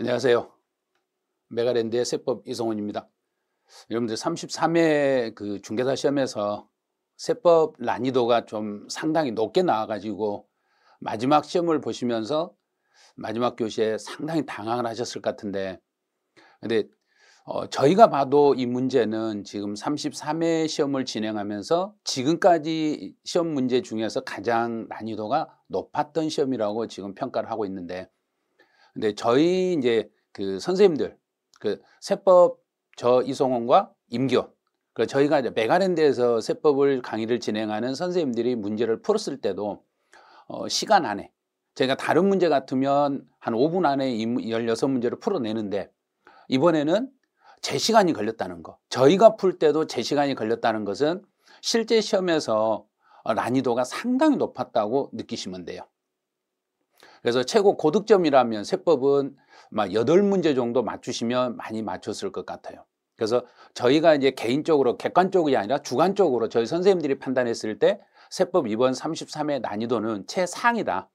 안녕하세요. 메가랜드의 세법 이성훈입니다. 여러분들 33회 그 중개사 시험에서 세법 난이도가 좀 상당히 높게 나와가지고 마지막 시험을 보시면서 마지막 교시에 상당히 당황을 하셨을 것 같은데, 근데 저희가 봐도 이 문제는 지금 33회 시험을 진행하면서 지금까지 시험 문제 중에서 가장 난이도가 높았던 시험이라고 지금 평가를 하고 있는데, 근데 저희 이제 그 선생님들, 그 세법 저 이성원과 임기원, 그 저희가 이제 메가랜드에서 세법을 강의를 진행하는 선생님들이 문제를 풀었을 때도 시간 안에, 저희가 다른 문제 같으면 한 5분 안에 이 16문제를 풀어내는데, 이번에는 제 시간이 걸렸다는 거, 저희가 풀 때도 제 시간이 걸렸다는 것은 실제 시험에서 난이도가 상당히 높았다고 느끼시면 돼요. 그래서 최고 고득점이라면 세법은 막 8문제 정도 맞추시면 많이 맞췄을 것 같아요. 그래서 저희가 이제 개인적으로 객관적이 아니라 주관적으로 저희 선생님들이 판단했을 때 세법 이번 33회 난이도는 최상이다.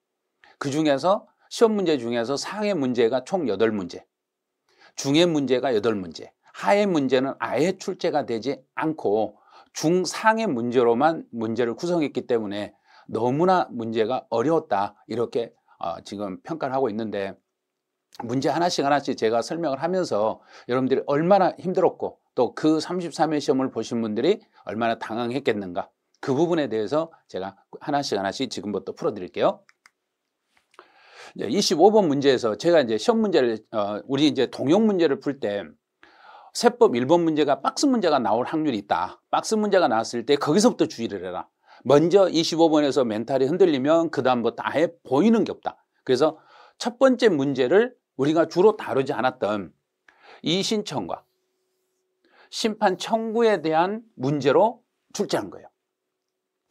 그 중에서 시험 문제 중에서 상해 문제가 총 8문제, 중해 문제가 8문제, 하해 문제는 아예 출제가 되지 않고 중상해 문제로만 문제를 구성했기 때문에 너무나 문제가 어려웠다, 이렇게 지금 평가를 하고 있는데, 문제 하나씩 제가 설명을 하면서 여러분들이 얼마나 힘들었고 또 그 33회 시험을 보신 분들이 얼마나 당황했겠는가, 그 부분에 대해서 제가 하나씩 지금부터 풀어드릴게요. 25번 문제에서 제가 이제 시험 문제를 우리 이제 동영 문제를 풀 때 세법 1번 문제가 박스 문제가 나올 확률이 있다. 박스 문제가 나왔을 때 거기서부터 주의를 해라. 먼저 25번에서 멘탈이 흔들리면 그 다음부터 아예 보이는 게 없다. 그래서 첫 번째 문제를 우리가 주로 다루지 않았던 이의신청과 심판 청구에 대한 문제로 출제한 거예요.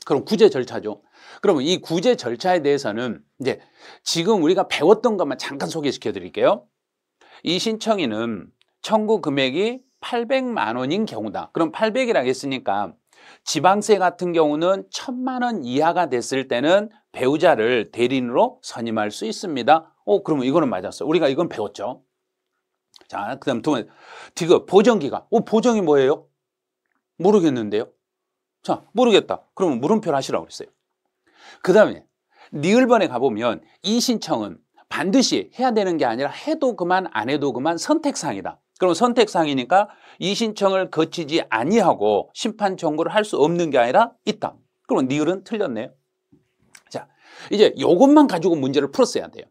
그럼 구제 절차죠. 그러면 이 구제 절차에 대해서는 이제 지금 우리가 배웠던 것만 잠깐 소개시켜 드릴게요. 이의신청인은 청구 금액이 800만 원인 경우다. 그럼 800이라고 했으니까 지방세 같은 경우는 1000만 원 이하가 됐을 때는 배우자를 대리인으로 선임할 수 있습니다. 그러면 이거는 맞았어요. 우리가 이건 배웠죠. 자, 그 다음 두 번째, 디귿, 보정기간. 보정이 뭐예요? 모르겠는데요. 자, 모르겠다. 그러면 물음표를 하시라고 그랬어요. 그 다음에 니을번에 가보면 이 신청은 반드시 해야 되는 게 아니라 해도 그만 안 해도 그만 선택사항이다. 그럼 선택사항이니까 이 신청을 거치지 아니하고 심판 청구를 할 수 없는 게 아니라 있다. 그럼 니을은 틀렸네요. 자, 이제 이것만 가지고 문제를 풀었어야 돼요.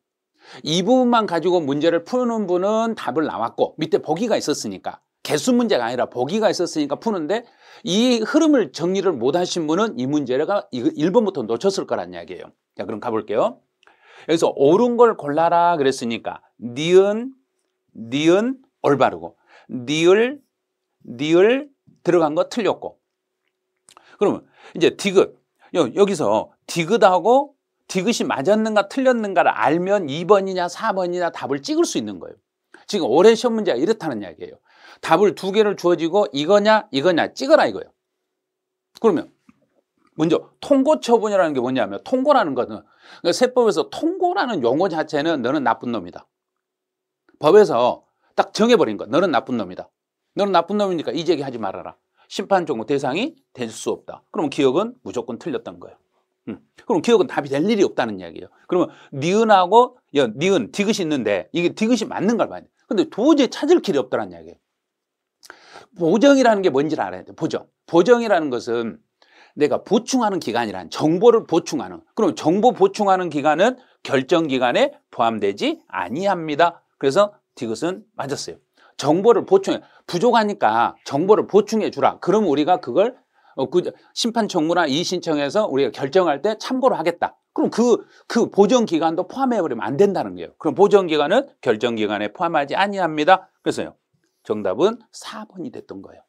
이 부분만 가지고 문제를 푸는 분은 답을 나왔고 밑에 보기가 있었으니까, 개수 문제가 아니라 보기가 있었으니까 푸는데, 이 흐름을 정리를 못 하신 분은 이 문제가 1번부터 놓쳤을 거란 이야기예요. 자, 그럼 가볼게요. 여기서 옳은 걸 골라라 그랬으니까 니은 올바르고 니을 들어간 거 틀렸고, 그러면 이제 디귿, 여기서 디귿하고 디귿이 맞았는가 틀렸는가를 알면 2번이냐 4번이냐 답을 찍을 수 있는 거예요. 지금 올해 시험 문제가 이렇다는 이야기예요. 답을 2개를 주어지고 이거냐 찍어라 이거예요. 그러면 먼저 통고 처분이라는 게 뭐냐면, 통고라는 것은 그러니까 세법에서 통고라는 용어 자체는 너는 나쁜 놈이다. 법에서 딱 정해버린 거, 너는 나쁜 놈이다. 너는 나쁜 놈이니까 이 제기하지 말아라. 심판 청구 대상이 될 수 없다. 그러면 기억은 무조건 틀렸던 거예요. 그럼 기억은 답이 될 일이 없다는 이야기예요. 그러면 니은하고 니은 디귿이 있는데 이게 디귿이 맞는 걸 봐야 돼. 근데 도저히 찾을 길이 없다는 이야기예요. 보정이라는 게 뭔지를 알아야 돼. 보정이라는 것은 내가 보충하는 기간이란, 정보를 보충하는, 그럼 정보 보충하는 기간은 결정 기간에 포함되지 아니합니다. 그래서 디귿은 맞았어요. 정보를 보충해, 부족하니까 정보를 보충해 주라. 그럼 우리가 그걸 심판 청구나 이의 신청해서 우리가 결정할 때 참고를 하겠다. 그럼 그 보정 기간도 포함해 버리면 안 된다는 거예요. 그럼 보정 기간은 결정 기간에 포함하지 아니합니다. 그래서요, 정답은 4번이 됐던 거예요.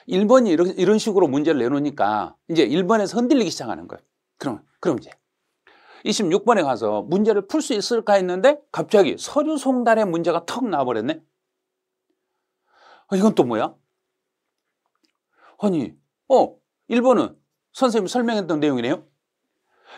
1번이 이런 식으로 문제를 내놓으니까 이제 1번에서 흔들리기 시작하는 거예요. 그럼 이제 26번에 가서 문제를 풀 수 있을까 했는데 갑자기 서류 송달의 문제가 턱 나와버렸네. 이건 또 뭐야? 아니, 1번은 선생님이 설명했던 내용이네요.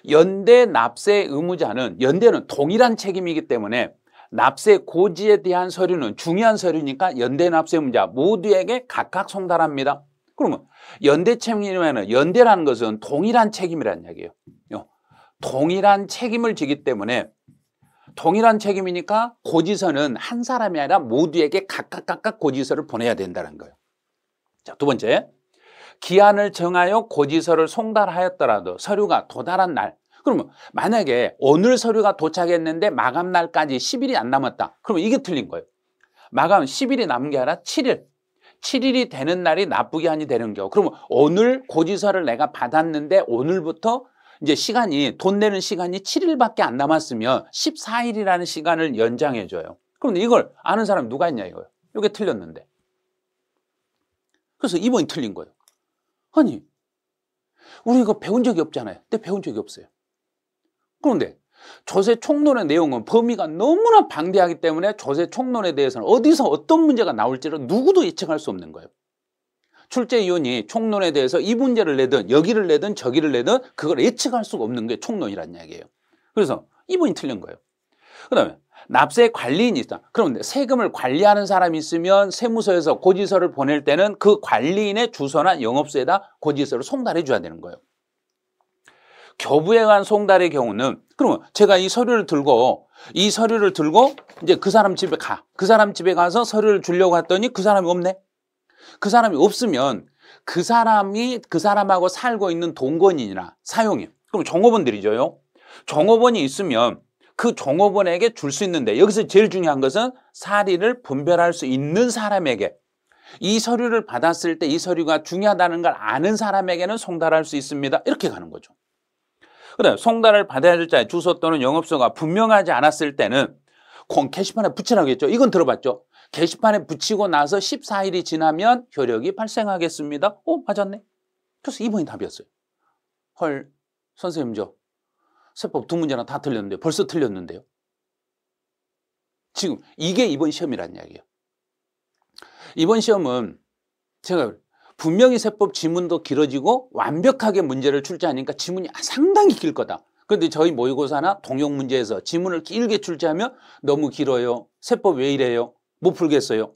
연대 납세 의무자는 연대는 동일한 책임이기 때문에 납세 고지에 대한 서류는 중요한 서류니까 연대 납세 의무자 모두에게 각각 송달합니다. 그러면 연대 책임이면 연대라는 것은 동일한 책임이라는 얘기예요. 동일한 책임을 지기 때문에 동일한 책임이니까 고지서는 한 사람이 아니라 모두에게 각각 고지서를 보내야 된다는 거예요. 자, 두 번째, 기한을 정하여 고지서를 송달하였더라도 서류가 도달한 날, 그러면 만약에 오늘 서류가 도착했는데 마감 날까지 10일이 안 남았다. 그러면 이게 틀린 거예요. 마감 10일이 남은 게 아니라 7일이 되는 날이 납부기한이 되는 경우. 그러면 오늘 고지서를 내가 받았는데 오늘부터 이제 시간이, 돈 내는 시간이 7일밖에 안 남았으면 14일이라는 시간을 연장해 줘요. 그런데 이걸 아는 사람이 누가 있냐 이거예요. 이게 틀렸는데. 그래서 2번이 틀린 거예요. 아니, 우리 이거 배운 적이 없잖아요. 근데 배운 적이 없어요. 그런데 조세 총론의 내용은 범위가 너무나 방대하기 때문에 조세 총론에 대해서는 어디서 어떤 문제가 나올지를 누구도 예측할 수 없는 거예요. 출제위원이 총론에 대해서 이 문제를 내든 여기를 내든 저기를 내든 그걸 예측할 수가 없는 게 총론이라는 이야기예요. 그래서 2번이 틀린 거예요. 그 다음에 납세 관리인이 있다. 그런데 세금을 관리하는 사람이 있으면 세무서에서 고지서를 보낼 때는 그 관리인의 주소나 영업소에다 고지서를 송달해 줘야 되는 거예요. 교부에 관한 송달의 경우는, 그러면 제가 이 서류를 들고 이제 그 사람 집에 가. 그 사람 집에 가서 서류를 주려고 했더니 그 사람이 없네. 그 사람이 없으면 그 사람하고 살고 있는 동거인이나 사용인, 그럼 종업원들이 줘요. 종업원이 있으면 그 종업원에게 줄 수 있는데, 여기서 제일 중요한 것은 사리를 분별할 수 있는 사람에게, 이 서류를 받았을 때 이 서류가 중요하다는 걸 아는 사람에게는 송달할 수 있습니다. 이렇게 가는 거죠. 그다음에 송달을 받아야 될 자의 주소 또는 영업소가 분명하지 않았을 때는 게시판에 붙이라고 했죠. 이건 들어봤죠. 게시판에 붙이고 나서 14일이 지나면 효력이 발생하겠습니다. 맞았네. 그래서 2번이 답이었어요. 헐, 선생님 저 세법 두 문제나 다 틀렸는데 벌써 틀렸는데요. 지금 이게 이번 시험이라는 이야기예요. 이번 시험은 제가 분명히 세법 지문도 길어지고 완벽하게 문제를 출제하니까 지문이 상당히 길 거다. 그런데 저희 모의고사나 통역 문제에서 지문을 길게 출제하면 너무 길어요. 세법 왜 이래요? 못 풀겠어요.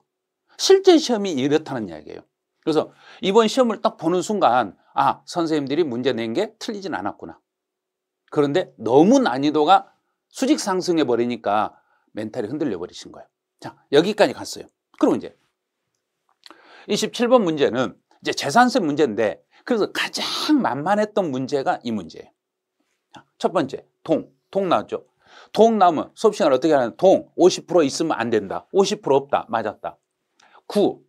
실제 시험이 이렇다는 이야기예요. 그래서 이번 시험을 딱 보는 순간 선생님들이 문제 낸 게 틀리진 않았구나. 그런데 너무 난이도가 수직 상승해 버리니까 멘탈이 흔들려 버리신 거예요. 자, 여기까지 갔어요. 그럼 이제 27번 문제는 이제 재산세 문제인데, 그래서 가장 만만했던 문제가 이 문제예요. 자, 첫 번째, 동 나왔죠. 동 나오면 수업 시간을 어떻게 하냐면, 동 50% 있으면 안 된다. 50% 없다. 맞았다. 9,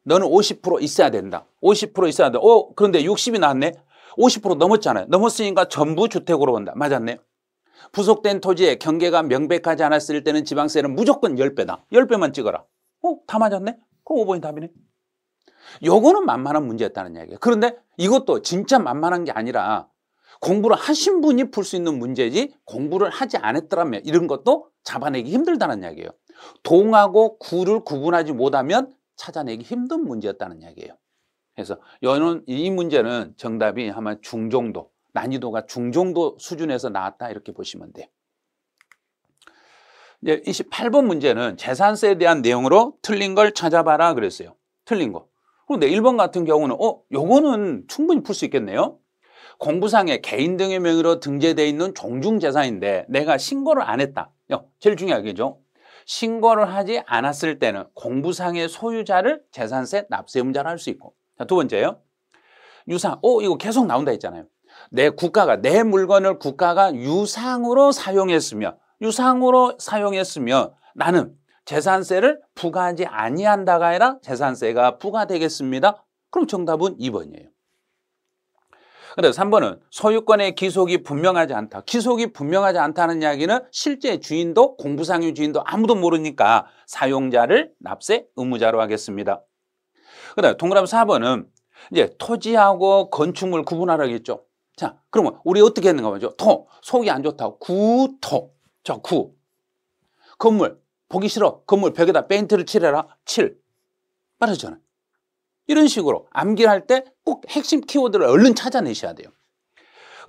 너는 50% 있어야 된다. 50% 있어야 된다. 그런데 60이 나왔네. 50% 넘었잖아요. 넘었으니까 전부 주택으로 본다. 맞았네. 부속된 토지에 경계가 명백하지 않았을 때는 지방세는 무조건 10배다. 10배만 찍어라. 다 맞았네. 그럼 5번이 답이네. 요거는 만만한 문제였다는 이야기예요. 그런데 이것도 진짜 만만한 게 아니라 공부를 하신 분이 풀 수 있는 문제지, 공부를 하지 않았더라면 이런 것도 잡아내기 힘들다는 이야기예요. 동하고 구를 구분하지 못하면 찾아내기 힘든 문제였다는 이야기예요. 그래서 이 문제는 정답이 아마 중정도, 난이도가 중정도 수준에서 나왔다 이렇게 보시면 돼요. 이제 28번 문제는 재산세에 대한 내용으로 틀린 걸 찾아봐라 그랬어요. 틀린 거. 그런데 1번 같은 경우는 요거는 충분히 풀 수 있겠네요. 공부상에 개인 등의 명의로 등재되어 있는 종중재산인데 내가 신고를 안 했다. 제일 중요하겠죠. 신고를 하지 않았을 때는 공부상의 소유자를 재산세 납세 의무자로 할 수 있고. 자, 두 번째요. 유상. 이거 계속 나온다 했잖아요. 내 물건을 국가가 유상으로 사용했으면 나는 재산세를 부과하지 아니한다가 아니라 재산세가 부과되겠습니다. 그럼 정답은 2번이에요. 그래서 3번은 소유권의 기속이 분명하지 않다. 기속이 분명하지 않다는 이야기는 실제 주인도, 공부상의 주인도 아무도 모르니까 사용자를 납세 의무자로 하겠습니다. 그다음 동그라미 4번은 이제 토지하고 건축물 구분하라고 했죠. 자, 그러면 우리 어떻게 했는가 보죠. 속이 안 좋다고 구토. 구. 건물 보기 싫어. 건물 벽에다 페인트를 칠해라. 빠르잖아요. 이런 식으로 암기할 때 꼭 핵심 키워드를 얼른 찾아내셔야 돼요.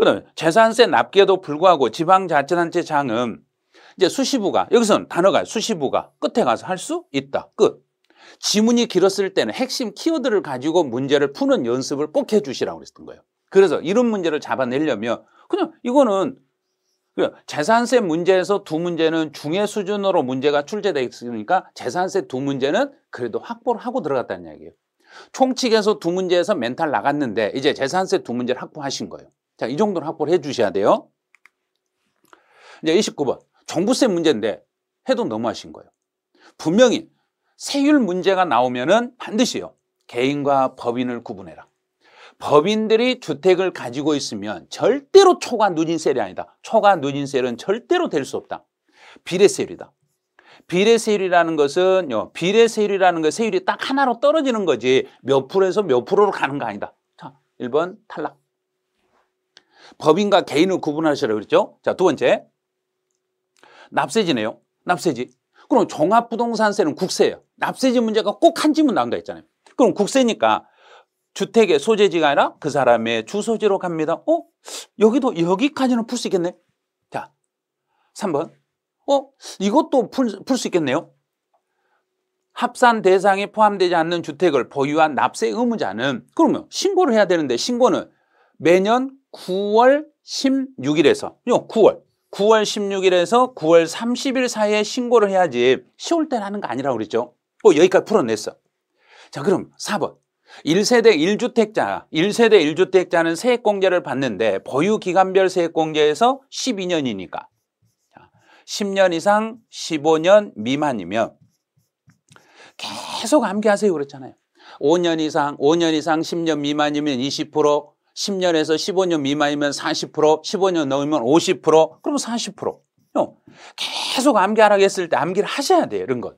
그다음에 재산세 납기에도 불구하고 지방자치단체장은 이제 수시부가 여기서는 단어가 수시부가 끝에 가서 할 수 있다. 끝. 지문이 길었을 때는 핵심 키워드를 가지고 문제를 푸는 연습을 꼭 해주시라고 그랬던 거예요. 그래서 이런 문제를 잡아내려면 그냥 이거는 재산세 문제에서 두 문제는 중해 수준으로 문제가 출제되어 있으니까 재산세 두 문제는 그래도 확보를 하고 들어갔다는 얘기예요. 총칙에서 두 문제에서 멘탈 나갔는데 이제 재산세 두 문제를 확보하신 거예요. 자, 이 정도는 확보를 해 주셔야 돼요. 이제 29번. 종부세 문제인데 해도 너무하신 거예요. 분명히 세율 문제가 나오면은 반드시요. 개인과 법인을 구분해라. 법인들이 주택을 가지고 있으면 절대로 초과 누진세율이 아니다. 초과 누진세율은 절대로 될 수 없다. 비례세율이다. 비례세율이라는 것은요, 비례세율이라는 것 세율이 딱 하나로 떨어지는 거지 몇 프로에서 몇 프로로 가는 거 아니다. 자, 1번 탈락. 법인과 개인을 구분하시라고 그랬죠. 자, 두 번째. 납세지네요. 납세지. 그럼 종합부동산세는 국세예요. 납세지 문제가 꼭 한 지문 나온다 했잖아요. 그럼 국세니까 주택의 소재지가 아니라 그 사람의 주소지로 갑니다. 여기도 여기까지는 풀 수 있겠네. 자, 3번. 이것도 풀 수 있겠네요. 합산 대상에 포함되지 않는 주택을 보유한 납세 의무자는 그러면 신고를 해야 되는데 신고는 매년 9월 16일에서 9월 16일에서 9월 30일 사이에 신고를 해야지 10월 때는 하는 거 아니라고 그랬죠. 여기까지 풀어냈어. 자, 그럼 4번. 1세대 1주택자는 세액공제를 받는데 보유기간별 세액공제에서 12년이니까 10년 이상 15년 미만이면 계속 암기하세요 그랬잖아요. 5년 이상 10년 미만이면 20%, 10년에서 15년 미만이면 40%, 15년 넘으면 50%, 그러면 40%. 계속 암기하라고 했을 때 암기를 하셔야 돼요. 이런 것.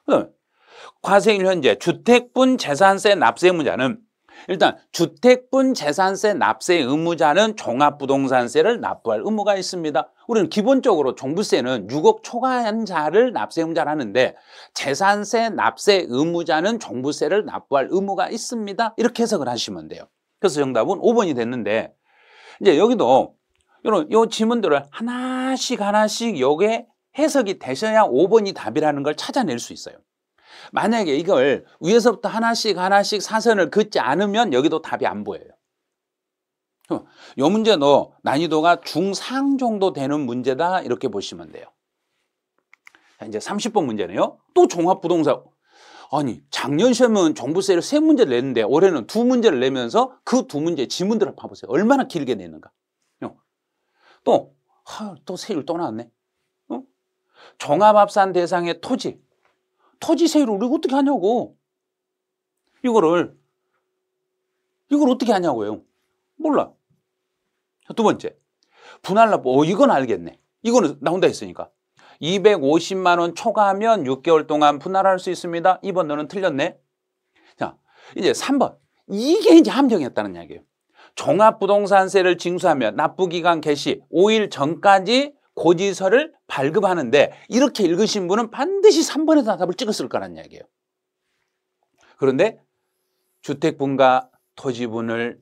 그다음에 과세일 현재 주택분 재산세 납세 의무자는 일단 주택분 재산세 납세 의무자는 종합부동산세를 납부할 의무가 있습니다. 우리는 기본적으로 종부세는 6억 초과한 자를 납세 의무자를 하는데 재산세 납세 의무자는 종부세를 납부할 의무가 있습니다. 이렇게 해석을 하시면 돼요. 그래서 정답은 5번이 됐는데 이제 여기도 이런 요 지문들을 하나씩 요게 해석이 되셔야 5번이 답이라는 걸 찾아낼 수 있어요. 만약에 이걸 위에서부터 하나씩 사선을 긋지 않으면 여기도 답이 안 보여요. 이 문제도 난이도가 중상 정도 되는 문제다 이렇게 보시면 돼요. 자, 이제 30번 문제네요. 또 종합부동산. 아니 작년 시험은 종부세를 3문제를 냈는데 올해는 2문제를 내면서 그 2문제 지문들을 봐보세요. 얼마나 길게 내는가. 또 세율 또 나왔네. 종합합산 대상의 토지 세율을 우리가 어떻게 하냐고. 이걸 어떻게 하냐고요. 몰라. 두 번째. 분할납부. 이건 알겠네. 이거는 나온다 했으니까. 250만 원 초과하면 6개월 동안 분할할 수 있습니다. 2번 너는 틀렸네. 자, 이제 3번. 이게 이제 함정이었다는 이야기예요. 종합부동산세를 징수하면 납부기간 개시 5일 전까지 고지서를 발급하는데 이렇게 읽으신 분은 반드시 3번에다 답을 찍었을 거라는 이야기예요. 그런데 주택분과 토지분을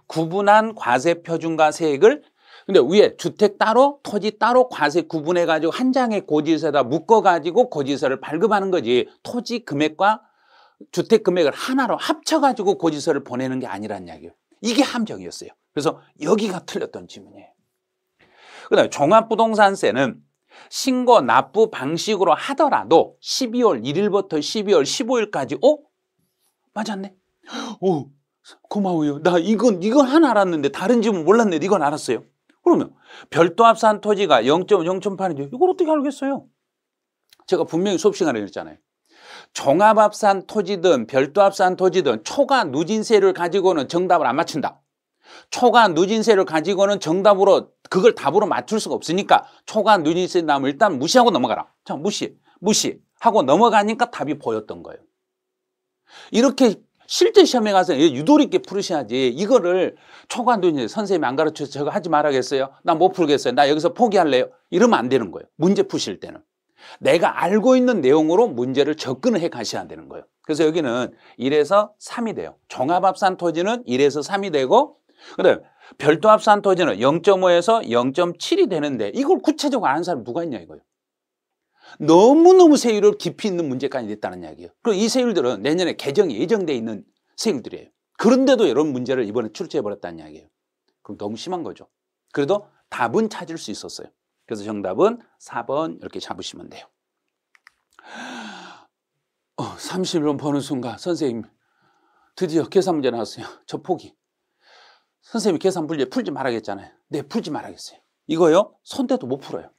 구분한 과세표준과 세액을 근데 위에 주택 따로 토지 따로 과세 구분해가지고 한 장의 고지서에다 묶어가지고 고지서를 발급하는 거지 토지 금액과 주택 금액을 하나로 합쳐가지고 고지서를 보내는 게 아니라는 이야기예요. 이게 함정이었어요. 그래서 여기가 틀렸던 지문이에요. 그다음에 종합부동산세는 신고 납부 방식으로 하더라도 12월 1일부터 12월 15일까지 맞았네. 고마워요. 나 이건 하나 알았는데 다른 지문 몰랐는데 이건 알았어요. 그러면 별도 합산 토지가 0.0.8인데 이걸 어떻게 알겠어요? 제가 분명히 수업 시간에 그랬잖아요. 종합합산 토지든 별도 합산 토지든 초과 누진세를 가지고는 정답을 안 맞춘다. 초과 누진세를 가지고는 정답으로 그걸 답으로 맞출 수가 없으니까 초과 누진세 나오면 일단 무시하고 넘어가라. 자, 무시하고 넘어가니까 답이 보였던 거예요. 이렇게 실제 시험에 가서 유도리 있게 풀으셔야지 이거를 초과 누진세 선생님이 안 가르쳐서 저거 하지 말아야겠어요. 나 못 풀겠어요. 나 여기서 포기할래요. 이러면 안 되는 거예요. 문제 푸실 때는. 내가 알고 있는 내용으로 문제를 접근을 해 가셔야 되는 거예요. 그래서 여기는 1에서 3이 돼요. 종합합산 토지는 1에서 3이 되고, 그다음에 별도합산 토지는 0.5에서 0.7이 되는데 이걸 구체적으로 아는 사람이 누가 있냐 이거예요. 너무너무 세율을 깊이 있는 문제까지 냈다는 이야기예요. 그리고 이 세율들은 내년에 개정이 예정돼 있는 세율들이에요. 그런데도 이런 문제를 이번에 출제해버렸다는 이야기예요. 그럼 너무 심한 거죠. 그래도 답은 찾을 수 있었어요. 그래서 정답은 4번 이렇게 잡으시면 돼요. 31번 보는 순간 선생님 드디어 계산 문제 나왔어요. 저 포기. 선생님이 계산 문제 풀지 말아야겠잖아요. 네, 풀지 말아야겠어요. 이거요? 손대도 못 풀어요.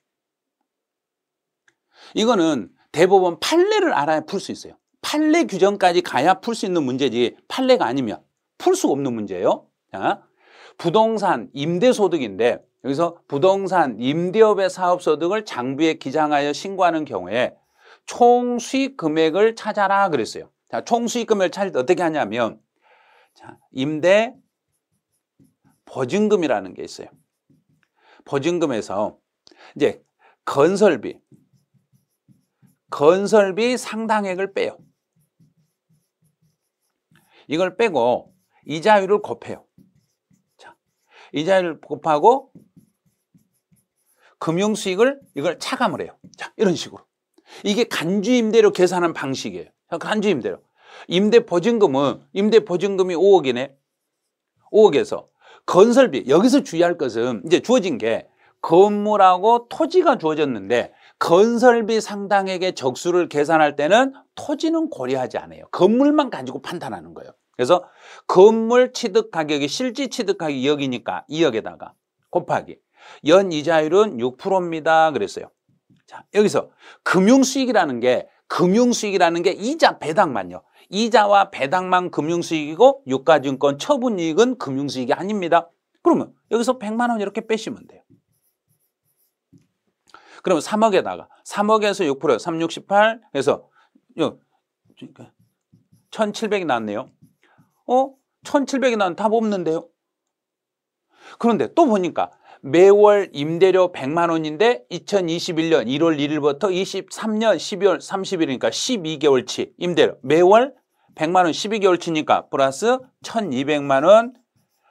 이거는 대법원 판례를 알아야 풀 수 있어요. 판례 규정까지 가야 풀 수 있는 문제지 판례가 아니면 풀 수가 없는 문제예요. 자, 부동산 임대소득인데 여기서 부동산 임대업의 사업소득을 장부에 기장하여 신고하는 경우에 총수익 금액을 찾아라 그랬어요. 자, 총수익 금액을 찾을 때 어떻게 하냐면 자, 임대 보증금이라는 게 있어요. 보증금에서 이제 건설비 상당액을 빼요. 이걸 빼고 이자율을 곱해요. 자, 이자율을 곱하고 금융수익을 이걸 차감을 해요. 자, 이런 식으로. 이게 간주임대료 계산하는 방식이에요. 간주임대료. 임대보증금이 5억이네. 5억에서 건설비, 여기서 주의할 것은 이제 주어진 게 건물하고 토지가 주어졌는데 건설비 상당액의 적수를 계산할 때는 토지는 고려하지 않아요. 건물만 가지고 판단하는 거예요. 그래서 건물 취득 가격이 실질 취득 가격이 2억이니까 2억에다가 곱하기 연이자율은 6%입니다. 그랬어요. 자, 여기서 금융수익이라는 게 이자 배당만요. 이자와 배당만 금융수익이고 유가증권 처분이익은 금융수익이 아닙니다. 그러면 여기서 100만 원 이렇게 빼시면 돼요. 그러면 3억에다가 3억에서 6%, 3, 6, 18 해서 1,700이 나왔네요. 1,700이 나왔는데 답 없는데요. 그런데 또 보니까 매월 임대료 100만 원인데 2021년 1월 1일부터 23년 12월 30일이니까 12개월치 임대료 매월 100만 원 12개월치니까 플러스 1,200만 원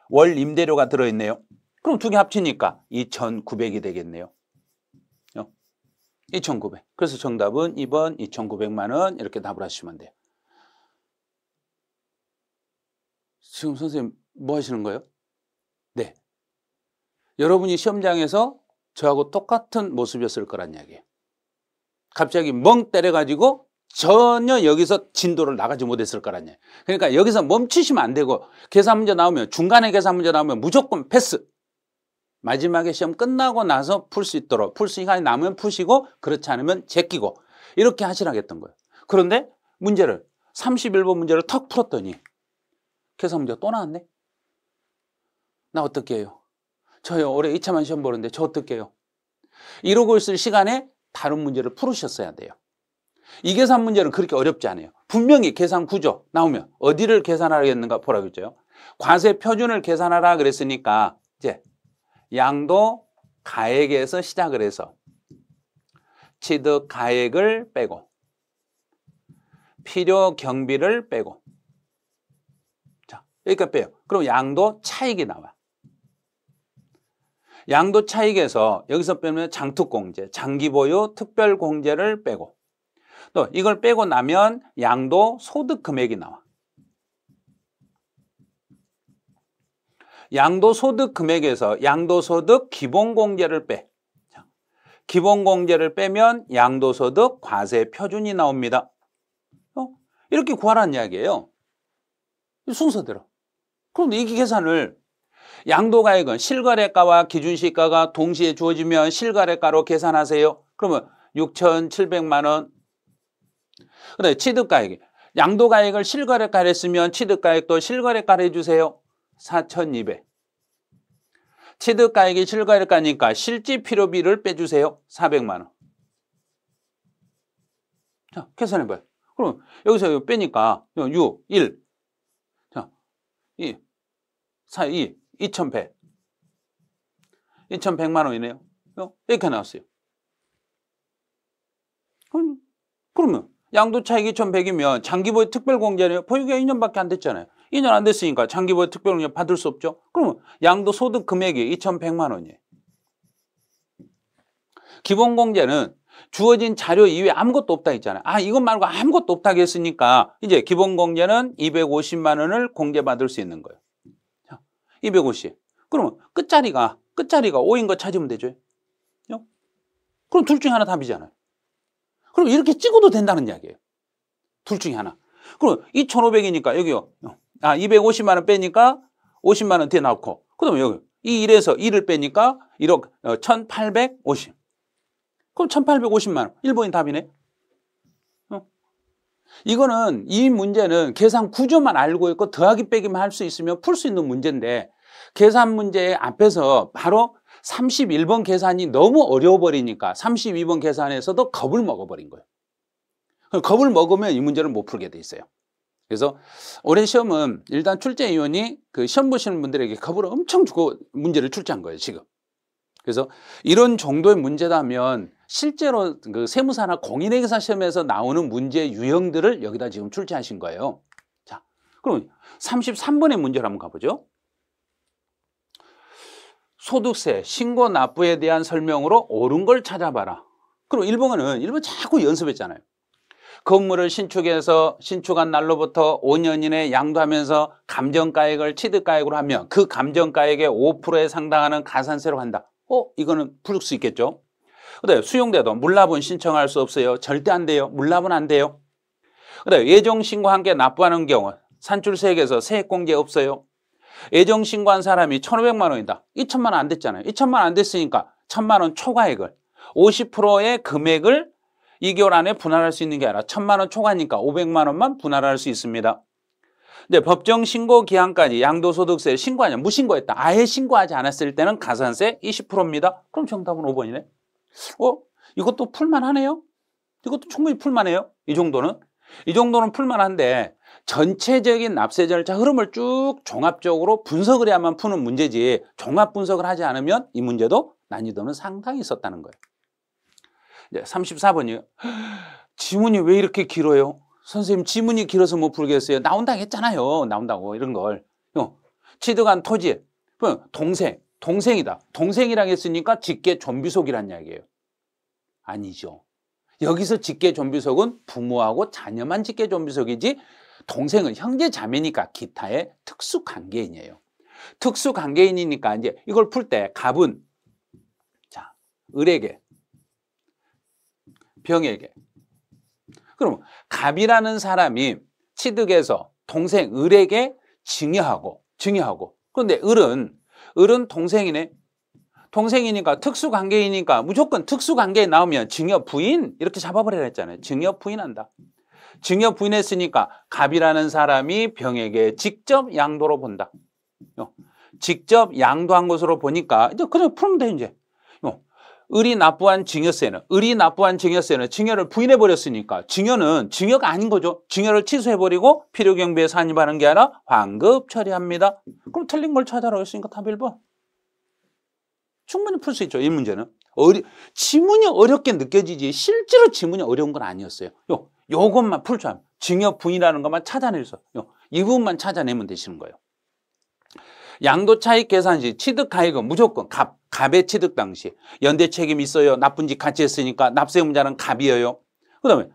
월 임대료가 들어있네요. 그럼 두 개 합치니까 2,900이 되겠네요. 2,900. 그래서 정답은 2번 2,900만 원 이렇게 답을 하시면 돼요. 지금 선생님 뭐 하시는 거예요? 네. 여러분이 시험장에서 저하고 똑같은 모습이었을 거란 이야기예요. 갑자기 멍 때려가지고 전혀 여기서 진도를 나가지 못했을 거란 이야기예요. 그러니까 여기서 멈추시면 안 되고 계산 문제 나오면 중간에 계산 문제 나오면 무조건 패스. 마지막에 시험 끝나고 나서 풀 수 있도록 풀 시간이 남으면 푸시고 그렇지 않으면 제끼고 이렇게 하시라겠던 거예요. 그런데 문제를 31번 문제를 턱 풀었더니 계산 문제가 또 나왔네. 나 어떻게 해요? 저요 올해 2차만 시험 보는데 저 어떻게 해요? 이러고 있을 시간에 다른 문제를 풀으셨어야 돼요. 이 계산 문제는 그렇게 어렵지 않아요. 분명히 계산 구조 나오면 어디를 계산하겠는가 보라고 했죠. 과세 표준을 계산하라 그랬으니까 이제 양도 가액에서 시작을 해서 취득 가액을 빼고 필요 경비를 빼고 자 여기까지 빼요. 그럼 양도 차익이 나와. 양도 차익에서 여기서 빼면 장특공제, 장기보유, 특별공제를 빼고 또 이걸 빼고 나면 양도 소득 금액이 나와. 양도소득 금액에서 양도소득 기본공제를 빼. 기본공제를 빼면 양도소득 과세 표준이 나옵니다. 이렇게 구하라는 이야기예요. 순서대로. 그런데 이 계산을 양도가액은 실거래가와 기준시가가 동시에 주어지면 실거래가로 계산하세요. 그러면 6,700만 원. 그다음에 취득가액이 양도가액을 실거래가를 했으면 취득가액도 실거래가를 해주세요. 4,200. 취득가액이 실거래가니까 실지필요비를 빼주세요. 400만 원. 자, 계산해봐요. 그럼 여기서 빼니까 6, 1, 자, 2, 4, 2, 2,100. 2,100만 원이네요. 이렇게 나왔어요. 양도차익이 2,100이면 장기보유 특별공제는 보유기간 2년밖에 안 됐잖아요. 2년 안 됐으니까 장기보유 특별공제 받을 수 없죠. 그러면 양도소득 금액이 2,100만 원이에요. 기본공제는 주어진 자료 이외에 아무것도 없다 했잖아요. 아, 이것 말고 아무것도 없다고 했으니까 이제 기본공제는 250만 원을 공제받을 수 있는 거예요. 자, 250. 그러면 끝자리가 5인 거 찾으면 되죠. 그럼 둘 중에 하나 답이잖아요. 그럼 이렇게 찍어도 된다는 이야기예요. 둘 중에 하나. 그럼 2,500이니까 여기요. 250만 원 빼니까 50만 원 뒤에 나오고, 그다음에 여기 이 1에서 1을 빼니까 1억 1,850. 그럼 1,850만 원. 1번이 답이네. 이거는 이 문제는 계산 구조만 알고 있고 더하기 빼기만 할 수 있으면 풀 수 있는 문제인데, 계산 문제 앞에서 바로 31번 계산이 너무 어려워 버리니까 32번 계산에서도 겁을 먹어버린 거예요. 겁을 먹으면 이 문제를 못 풀게 돼 있어요. 그래서 올해 시험은 일단 출제위원이 그 시험 보시는 분들에게 겁을 엄청 주고 문제를 출제한 거예요, 지금. 그래서 이런 정도의 문제라면 실제로 그 세무사나 공인회계사 시험에서 나오는 문제 유형들을 여기다 지금 출제하신 거예요. 자, 그럼 33번의 문제를 한번 가보죠. 소득세 신고 납부에 대한 설명으로 옳은 걸 찾아봐라. 그럼 1번은 자꾸 연습했잖아요. 건물을 신축한 날로부터 5년 이내 양도하면서 감정가액을 취득가액으로 하면 그 감정가액의 5%에 해당하는 가산세로 한다. 이거는 풀 수 있겠죠. 그다음에 수용돼도 물납은 신청할 수 없어요. 절대 안 돼요. 물납은 안 돼요. 그다음에 예정신고와 함께 납부하는 경우 산출세액에서 세액공제 없어요. 예정신고한 사람이 1,500만 원이다. 2,000만 원 안 됐잖아요. 2,000만 원 안 됐으니까 1,000만 원 초과액을 50%의 금액을 2개월 안에 분할할 수 있는 게 아니라 1,000만 원 초과니까 500만 원만 분할할 수 있습니다. 근데 법정 신고 기한까지 양도소득세 신고하냐, 무신고했다. 아예 신고하지 않았을 때는 가산세 20%입니다. 그럼 정답은 5번이네. 이것도 풀만하네요. 이것도 충분히 풀만해요. 이 정도는 풀만한데 전체적인 납세 절차 흐름을 쭉 종합적으로 분석을 해야만 푸는 문제지, 종합 분석을 하지 않으면 이 문제도 난이도는 상당히 있었다는 거예요. 이제 34번이요. 지문이 왜 이렇게 길어요? 선생님, 지문이 길어서 못 풀겠어요. 나온다고 했잖아요. 나온다고, 이런 걸. 취득한 토지, 동생이다. 동생이라고 했으니까 직계 존비속이란 이야기예요. 아니죠. 여기서 직계 존비속은 부모하고 자녀만 직계 존비속이지, 동생은 형제 자매니까 기타의 특수관계인이에요. 특수관계인이니까 이제 이걸 풀 때 갑은 자, 을에게, 병에게. 그럼 갑이라는 사람이 취득해서 동생 을에게 증여하고. 그런데 을은 동생이네. 동생이니까 특수관계이니까 무조건 특수관계에 나오면 증여 부인 이렇게 잡아버리라 했잖아요. 증여 부인한다. 증여 부인했으니까 갑이라는 사람이 병에게 직접 양도로 본다. 직접 양도한 것으로 보니까 이제 그냥 풀면 돼. 이제 을이 납부한 증여세는 증여를 부인해버렸으니까 증여는 증여가 아닌 거죠. 증여를 취소해버리고 필요경비에 산입하는 게 아니라 환급 처리합니다. 그럼 틀린 걸 찾아라 했으니까 답 1번. 충분히 풀 수 있죠. 이 문제는. 지문이 어렵게 느껴지지 실제로 지문이 어려운 건 아니었어요. 요것만 풀 줄 알면 증여 부인이라는 것만 찾아낼 수 있어요. 이 부분만 찾아내면 되시는 거예요. 양도차익 계산 시 취득가액은 무조건 갑의 취득 당시 연대 책임이 있어요. 나쁜 짓 같이 했으니까 납세의무자는 갑이에요. 그 다음에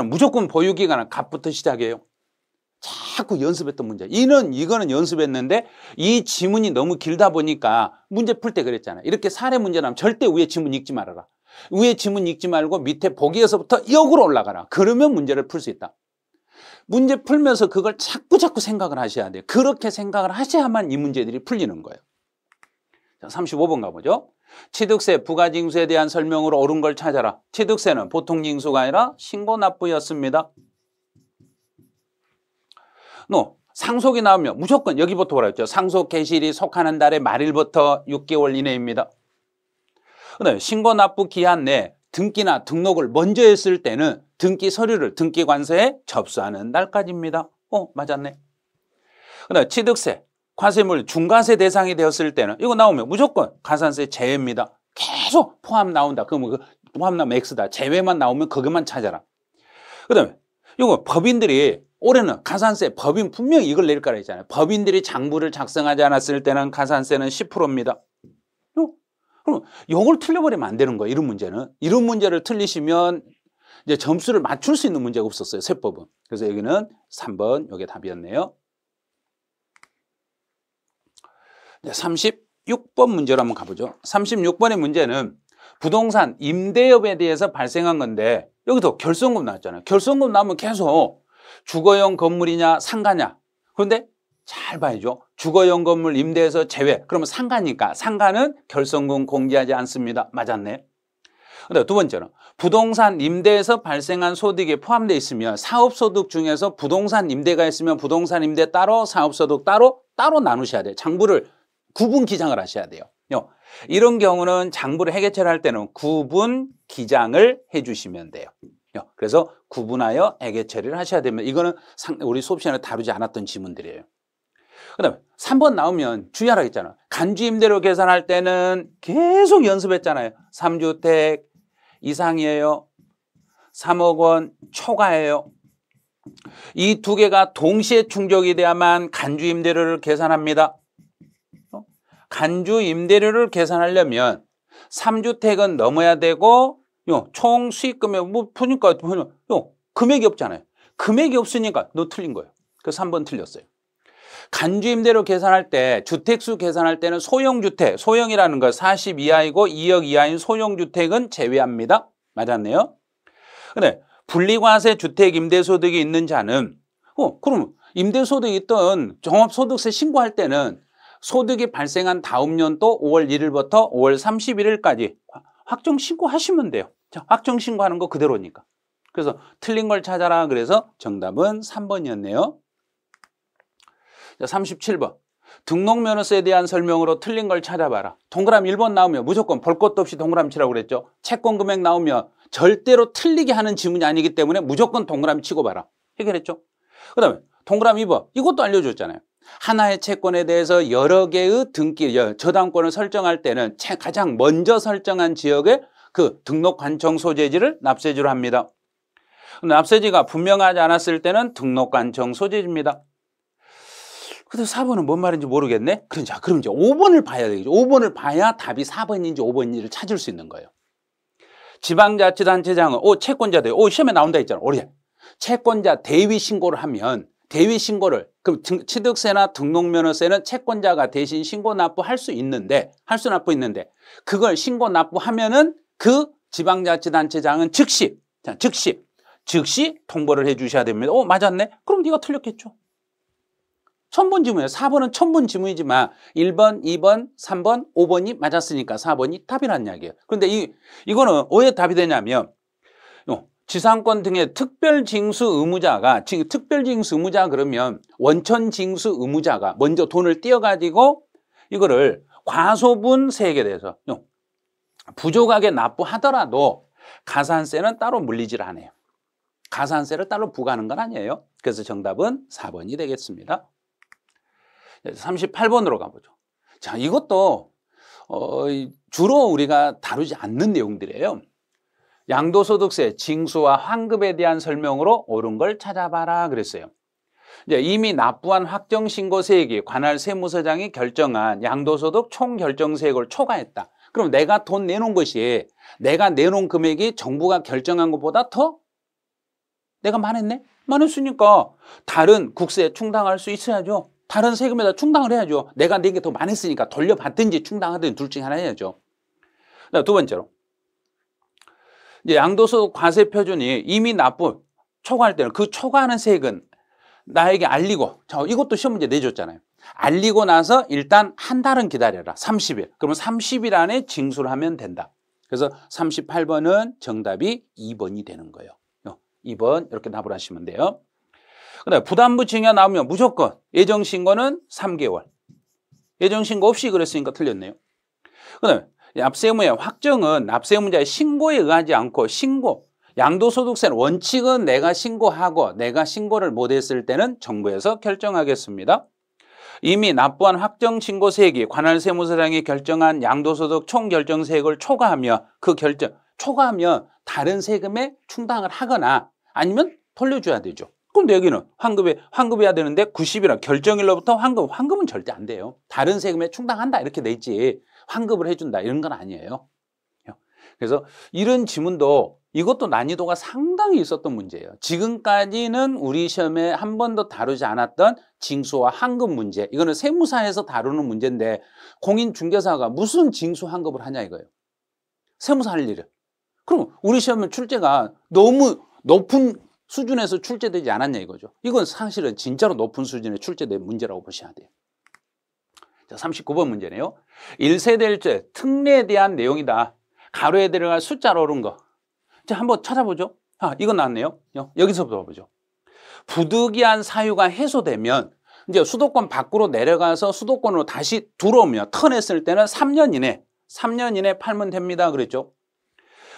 무조건 보유기간은 갑부터 시작해요. 자꾸 연습했던 문제. 이거는 연습했는데 이 지문이 너무 길다 보니까 문제 풀 때 그랬잖아요. 이렇게 사례 문제 나면 절대 위에 지문 읽지 말아라. 위에 지문 읽지 말고 밑에 보기에서부터 역으로 올라가라. 그러면 문제를 풀 수 있다. 문제 풀면서 그걸 자꾸 생각을 하셔야 돼요. 그렇게 생각을 하셔야만 이 문제들이 풀리는 거예요. 자, 35번 가보죠. 취득세 부가징수에 대한 설명으로 옳은 걸 찾아라. 취득세는 보통징수가 아니라 신고납부였습니다. 상속이 나오면 무조건 여기부터 뭐라 했죠? 상속 개시일이 속하는 달의 말일부터 6개월 이내입니다. 그다음에 신고납부 기한 내 등기나 등록을 먼저 했을 때는 등기 서류를 등기관서에 접수하는 날까지입니다. 맞았네. 그다음에 취득세, 과세물 중과세 대상이 되었을 때는 이거 나오면 무조건 가산세 제외입니다. 계속 포함 나온다. 그러면 포함 나오면 X다. 제외만 나오면 거기만 찾아라. 그다음에 이거 법인들이 올해는 가산세 법인 분명히 이걸 낼 거라 했잖아요. 법인들이 장부를 작성하지 않았을 때는 가산세는 10%입니다. 그럼 이걸 틀려버리면 안 되는 거예요. 이런 문제는. 이런 문제를 틀리시면 이제 점수를 맞출 수 있는 문제가 없었어요. 세법은. 그래서 여기는 3번 이게 답이었네요. 36번 문제로 한번 가보죠. 36번의 문제는 부동산 임대업에 대해서 발생한 건데 여기도 결손금 나왔잖아요. 결손금 나오면 계속 주거용 건물이냐 상가냐. 그런데 잘 봐야죠. 주거용 건물 임대에서 제외. 그러면 상가니까 상가는 결손금 공개하지 않습니다. 맞았네. 근데 두 번째는 부동산 임대에서 발생한 소득이 포함되어 있으면 사업소득 중에서 부동산 임대가 있으면 부동산 임대 따로 사업소득 따로 나누셔야 돼요. 장부를 구분 기장을 하셔야 돼요. 이런 경우는 장부를 해계처리할 때는 구분 기장을 해주시면 돼요. 그래서 구분하여 해계처리를 하셔야 됩니다. 이거는 우리 수업 시간에 다루지 않았던 지문들이에요. 그 다음에 3번 나오면 주의하라고 했잖아. 간주 임대료 계산할 때는 계속 연습했잖아요. 3주택 이상이에요. 3억 원 초과예요. 이 두 개가 동시에 충족이 돼야만 간주 임대료를 계산합니다. 간주 임대료를 계산하려면 3주택은 넘어야 되고 총 수익금액 뭐 보니까 금액이 없잖아요. 금액이 없으니까 너 틀린 거예요. 그래서 3번 틀렸어요. 간주 임대료 계산할 때 주택수 계산할 때는 소형주택, 소형이라는 거 40 이하이고 2억 이하인 소형주택은 제외합니다. 맞았네요. 근데 분리과세 주택 임대소득이 있는 자는 그럼 임대소득이 있던 종합소득세 신고할 때는 소득이 발생한 다음 년도 5월 1일부터 5월 31일까지 확정 신고하시면 돼요. 자, 확정 신고하는 거 그대로니까. 그래서 틀린 걸 찾아라. 그래서 정답은 3번이었네요. 자, 37번. 등록면허세에 대한 설명으로 틀린 걸 찾아봐라. 동그라미 1번 나오면 무조건 볼 것도 없이 동그라미 치라고 그랬죠. 채권 금액 나오면 절대로 틀리게 하는 지문이 아니기 때문에 무조건 동그라미 치고 봐라. 해결했죠. 그 다음에 동그라미 2번. 이것도 알려줬잖아요. 하나의 채권에 대해서 여러 개의 등기, 저당권을 설정할 때는 가장 먼저 설정한 지역에 그 등록관청 소재지를 납세지로 합니다. 납세지가 분명하지 않았을 때는 등록관청 소재지입니다. 근데 4번은 뭔 말인지 모르겠네? 그럼 이제 5번을 봐야 되겠죠. 5번을 봐야 답이 4번인지 5번인지를 찾을 수 있는 거예요. 지방자치단체장은, 채권자들, 시험에 나온다 했잖아. 채권자 대위 신고를 하면, 대위 신고를, 그럼 취득세나 등록면허세는 채권자가 대신 신고 납부할 수 있는데, 그걸 신고 납부하면은 그 지방자치단체장은 즉시 통보를 해 주셔야 됩니다. 맞았네? 그럼 네가 틀렸겠죠. 천분 지문이에요. 4번은 천분 지문이지만 1번, 2번, 3번, 5번이 맞았으니까 4번이 답이란 이야기예요. 그런데 이거는 왜 답이 되냐면 지상권 등의 특별징수 의무자가 그러면 원천징수 의무자가 먼저 돈을 띄어가지고 이거를 과소분 세액에 대해서 부족하게 납부하더라도 가산세는 따로 물리질 않아요. 가산세를 따로 부과하는 건 아니에요. 그래서 정답은 4번이 되겠습니다. 38번으로 가보죠. 자, 이것도 주로 우리가 다루지 않는 내용들이에요. 양도소득세 징수와 환급에 대한 설명으로 옳은 걸 찾아봐라 그랬어요. 이제 이미 납부한 확정신고세액이 관할 세무서장이 결정한 양도소득 총결정세액을 초과했다. 그럼 내가 돈 내놓은 것이 내가 내놓은 금액이 정부가 결정한 것보다 더 내가 많았네? 많았으니까 다른 국세에 충당할 수 있어야죠. 다른 세금에다 충당을 해야죠. 내가 낸 게 더 많았으니까 돌려받든지 충당하든지 둘 중에 하나 해야죠. 두 번째로 이제 양도소득 과세 표준이 이미 초과할 때는 그 초과하는 세액은 나에게 알리고, 자, 이것도 시험 문제 내줬잖아요. 알리고 나서 일단 한 달은 기다려라. 30일. 그러면 30일 안에 징수를 하면 된다. 그래서 38번은 정답이 2번이 되는 거예요. 2번 이렇게 답을 하시면 돼요. 그다음에 부담부 증여 나오면 무조건 예정신고는 3개월. 예정신고 없이 그랬으니까 틀렸네요. 그다음에 납세의무의 확정은 납세의무자의 신고에 의하지 않고 양도소득세는 원칙은 내가 신고하고 내가 신고를 못했을 때는 정부에서 결정하겠습니다. 이미 납부한 확정신고세액이 관할 세무서장이 결정한 양도소득 총결정세액을 초과하면 초과하면 다른 세금에 충당을 하거나 아니면 돌려줘야 되죠. 그럼 여기는 환급해야 되는데 90이라 결정일로부터 환급은 절대 안 돼요. 다른 세금에 충당한다 이렇게 돼 있지 환급을 해준다 이런 건 아니에요. 그래서 이런 지문도 이것도 난이도가 상당히 있었던 문제예요. 지금까지는 우리 시험에 한 번도 다루지 않았던 징수와 환급 문제. 이거는 세무사에서 다루는 문제인데 공인중개사가 무슨 징수 환급을 하냐 이거예요. 세무사 할 일을. 그럼 우리 시험은 출제가 너무 높은 수준에서 출제되지 않았냐 이거죠. 이건 사실은 진짜로 높은 수준에 출제된 문제라고 보셔야 돼요. 자, 39번 문제네요. 1세대일제 특례에 대한 내용이다. 가로에 들어갈 숫자로 오른 거. 자, 한번 찾아보죠. 이건 나왔네요. 여기서부터 보죠. 부득이한 사유가 해소되면 이제 수도권 밖으로 내려가서 수도권으로 다시 들어오면 턴했을 때는 3년 이내 팔면 됩니다. 그랬죠.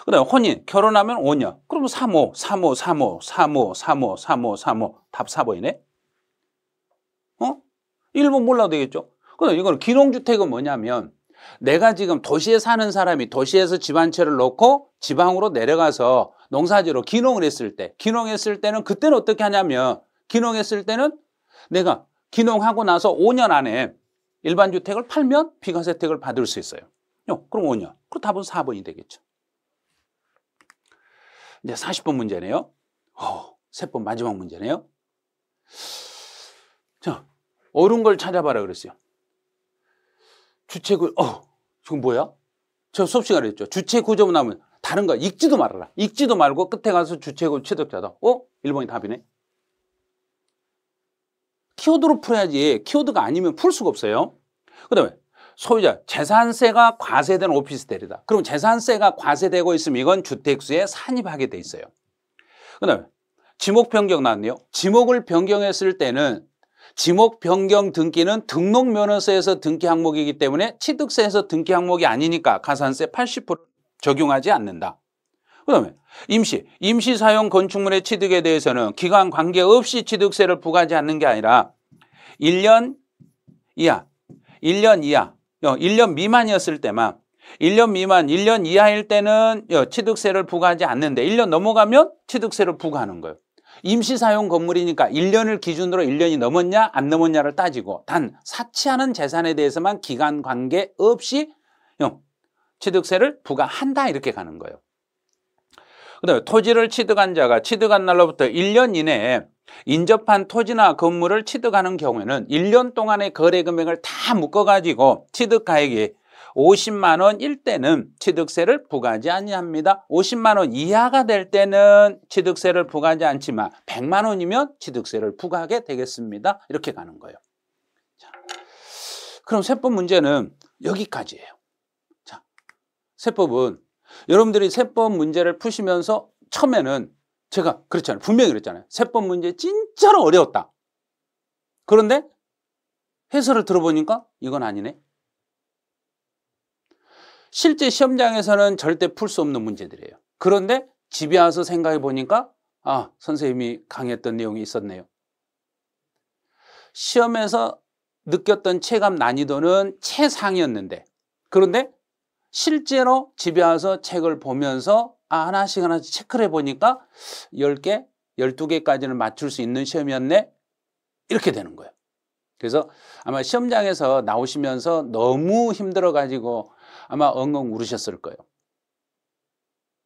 그 다음에 혼인, 결혼하면 5년. 그러면 3호. 답 4번이네. 1번 몰라도 되겠죠. 그 다음에 이건 기농주택은 뭐냐면 내가 지금 도시에 사는 사람이 도시에서 집 한 채를 놓고 지방으로 내려가서 농사지로 기농을 했을 때는 그때는 어떻게 하냐면 기농했을 때는 내가 기농하고 나서 5년 안에 일반 주택을 팔면 비과세 혜택을 받을 수 있어요. 그럼 5년. 그럼 답은 4번이 되겠죠. 이제 40번 문제네요. 세번 마지막 문제네요. 자, 옳은 걸 찾아봐라 그랬어요. 주체구, 지금 뭐야? 저 수업 시간에 했죠. 주체구조문 나오면 다른 거 읽지도 말아라. 읽지도 말고 끝에 가서 주체구 취득자다. 1번이 답이네. 키워드로 풀어야지. 키워드가 아니면 풀 수가 없어요. 그 다음에 소유자, 재산세가 과세된 오피스텔이다. 그럼 재산세가 과세되고 있으면 이건 주택수에 산입하게 돼 있어요. 그 다음에 지목 변경 나왔네요. 지목을 변경했을 때는 지목 변경 등기는 등록면허서에서 등기 항목이기 때문에 취득세에서 등기 항목이 아니니까 가산세 80% 적용하지 않는다. 그 다음에 임시 사용 건축물의 취득에 대해서는 기간 관계없이 취득세를 부과하지 않는 게 아니라 1년 이하, 1년 미만이었을 때만 1년 이하일 때는 취득세를 부과하지 않는데 1년 넘어가면 취득세를 부과하는 거예요. 임시사용 건물이니까 1년을 기준으로 1년이 넘었냐 안 넘었냐를 따지고 단 사치하는 재산에 대해서만 기간 관계 없이 취득세를 부과한다 이렇게 가는 거예요. 그 다음에 토지를 취득한 자가 취득한 날로부터 1년 이내에 인접한 토지나 건물을 취득하는 경우에는 1년 동안의 거래 금액을 다 묶어가지고 취득가액이 50만 원일 때는 취득세를 부과하지 아니합니다. 50만 원 이하가 될 때는 취득세를 부과하지 않지만 100만 원이면 취득세를 부과하게 되겠습니다. 이렇게 가는 거예요. 자, 그럼 세법 문제는 여기까지예요. 자, 세법은 여러분들이 세법 문제를 푸시면서 처음에는 제가 그랬잖아요. 분명히 그랬잖아요. 세법 문제 진짜로 어려웠다. 그런데 해설을 들어보니까 이건 아니네. 실제 시험장에서는 절대 풀 수 없는 문제들이에요. 그런데 집에 와서 생각해 보니까 선생님이 강의했던 내용이 있었네요. 시험에서 느꼈던 체감 난이도는 최상이었는데 그런데 실제로 집에 와서 책을 보면서 하나씩 체크를 해보니까 10개, 12개까지는 맞출 수 있는 시험이었네. 이렇게 되는 거예요. 그래서 아마 시험장에서 나오시면서 너무 힘들어가지고 아마 엉엉 울으셨을 거예요.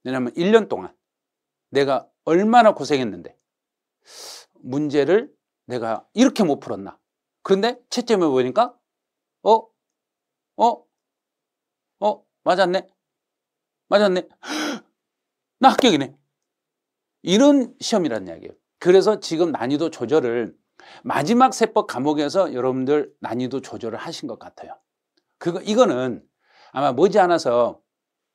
왜냐하면 1년 동안 내가 얼마나 고생했는데 문제를 내가 이렇게 못 풀었나. 그런데 채점해 보니까 맞았네. 나 합격이네. 이런 시험이란 이야기예요. 그래서 지금 난이도 조절을 마지막 세법 과목에서 여러분들 난이도 조절을 하신 것 같아요. 이거는 아마 머지않아서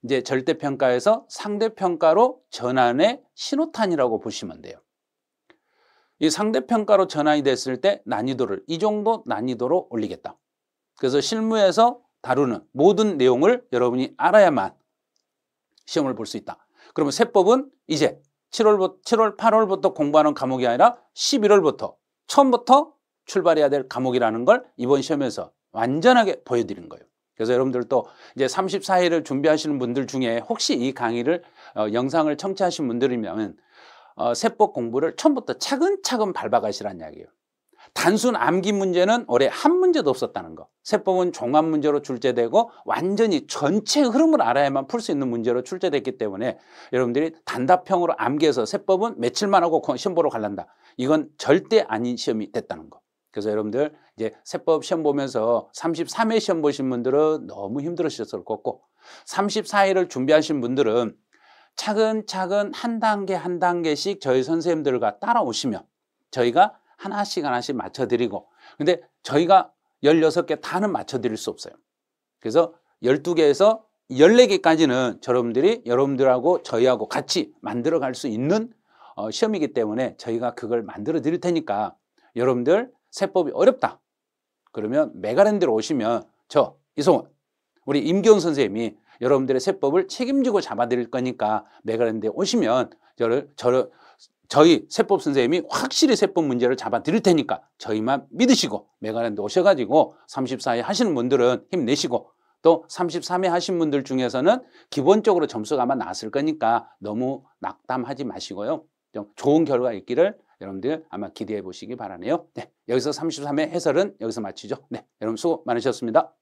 이제 절대평가에서 상대평가로 전환의 신호탄이라고 보시면 돼요. 이 상대평가로 전환이 됐을 때 난이도를 이 정도 난이도로 올리겠다. 그래서 실무에서 다루는 모든 내용을 여러분이 알아야만 시험을 볼 수 있다. 그러면 세법은 이제 7월, 8월부터 공부하는 과목이 아니라 11월부터 처음부터 출발해야 될 과목이라는 걸 이번 시험에서 완전하게 보여드린 거예요. 그래서 여러분들도 이제 34회를 준비하시는 분들 중에 혹시 이 강의를 영상을 청취하신 분들이면 세법 공부를 처음부터 차근차근 밟아가시라는 이야기예요. 단순 암기 문제는 올해 한 문제도 없었다는 거. 세법은 종합 문제로 출제되고 완전히 전체 흐름을 알아야만 풀 수 있는 문제로 출제됐기 때문에 여러분들이 단답형으로 암기해서 세법은 며칠만 하고 시험 보러 갈란다. 이건 절대 아닌 시험이 됐다는 거. 그래서 여러분들 이제 세법 시험 보면서 33회 시험 보신 분들은 너무 힘들으셨을 거고 34회를 준비하신 분들은 차근차근 한 단계 한 단계씩 저희 선생님들과 따라오시면 저희가 하나씩 맞춰드리고 근데 저희가 16개 다는 맞춰드릴 수 없어요. 그래서 12개에서 14개까지는 여러분들하고 저희하고 같이 만들어갈 수 있는 시험이기 때문에 저희가 그걸 만들어 드릴 테니까 여러분들 세법이 어렵다. 그러면 메가랜드로 오시면 저 이성원, 우리 임기훈 선생님이 여러분들의 세법을 책임지고 잡아드릴 거니까 메가랜드에 오시면 저희 세법 선생님이 확실히 세법 문제를 잡아드릴 테니까 저희만 믿으시고 메가랜드 오셔가지고 34회 하시는 분들은 힘내시고 또 33회 하신 분들 중에서는 기본적으로 점수가 아마 나왔을 거니까 너무 낙담하지 마시고요. 좀 좋은 결과 있기를 여러분들 아마 기대해 보시기 바라네요. 네, 여기서 33회 해설은 여기서 마치죠. 네, 여러분 수고 많으셨습니다.